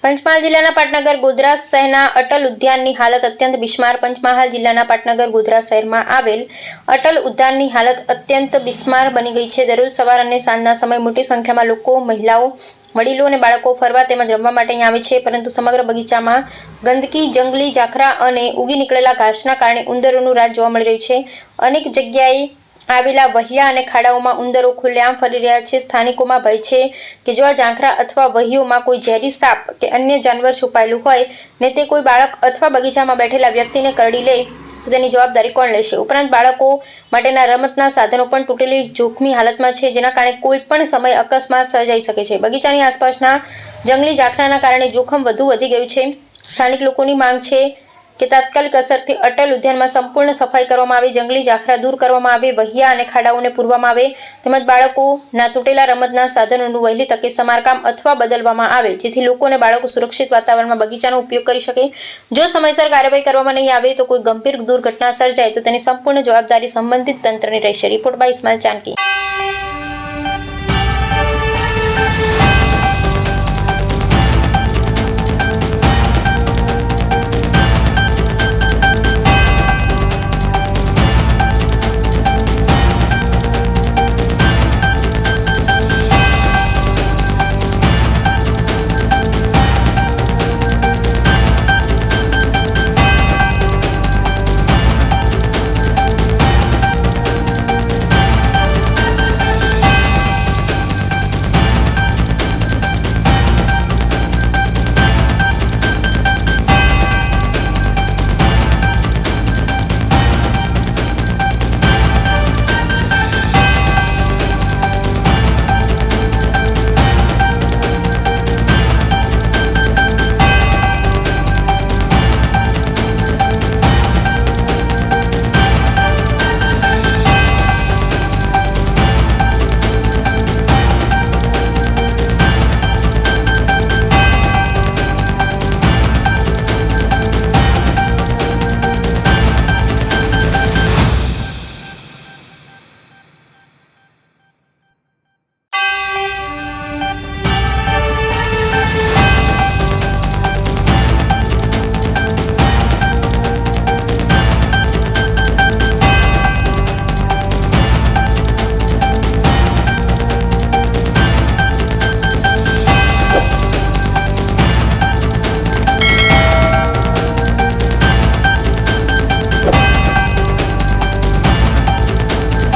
પંચમહાલ જિલ્લાના પાટનગર ગોધરા શહેરના અટલ ઉદ્યાનની હાલત અત્યંત બિસ્માર। પંચમહાલ જિલ્લાના પાટનગર ગોધરા શહેરમાં આવેલ અટલ ઉદ્યાનની હાલત અત્યંત બિસ્માર બની ગઈ છે। દરરોજ સવાર અને સાંજના સમયે મોટી સંખ્યામાં લોકો, મહિલાઓ, વડીલો અને બાળકો ફરવા તેમજ રમવા માટે અહીં આવે છે, પરંતુ સમગ્ર બગીચામાં ગંદકી, જંગલી ઝાખરા અને ઉગી નીકળેલા ઘાસના કારણે ઉંદરોનું રાજ જોવા મળી રહ્યું છે। અનેક જગ્યાએ આવેલા વહિયા અને ખાડાઓમાં ઉંદરો ખુલ્લેઆમ ફરી રહ્યા છે। સ્થાનિકોમાં ભય છે કે જો આ ઝાંખરા અથવા વહીઓમાં કોઈ ઝેરી સાપ કે અન્ય જાનવર છુપાયેલું હોય ને તે કોઈ બાળક અથવા બગીચામાં બેઠેલા વ્યક્તિને કરડી લે તો તેની જવાબદારી કોણ લેશે? ઉપરાંત બાળકો માટેના રમતના સાધનો પણ તૂટેલી જોખમી હાલતમાં છે, જેના કારણે કોઈ પણ સમયે અકસ્માત સર્જાઈ શકે છે। બગીચાની આસપાસના જંગલી ઝાખરાના કારણે જોખમ વધુ વધી ગયું છે। સ્થાનિક લોકોની માંગ છે કે તાત્કાલિક અસરથી અટલ ઉદ્યાનમાં સંપૂર્ણ સફાઈ કરવામાં આવે, જંગલી ઝાખરા દૂર કરવામાં આવે, વહિયા અને ખાડાઓને પૂરવામાં આવે તેમજ બાળકોના તૂટેલા રમતના સાધનોનું વહેલી તકે સમારકામ અથવા બદલવામાં આવે, જેથી લોકો અને બાળકો સુરક્ષિત વાતાવરણમાં બગીચાનો ઉપયોગ કરી શકે। જો સમયસર કાર્યવાહી કરવામાં નહીં આવે તો કોઈ ગંભીર દુર્ઘટના સર્જાય તો તેની સંપૂર્ણ જવાબદારી સંબંધિત તંત્રની રહેશે। Report by Ismail Chanki.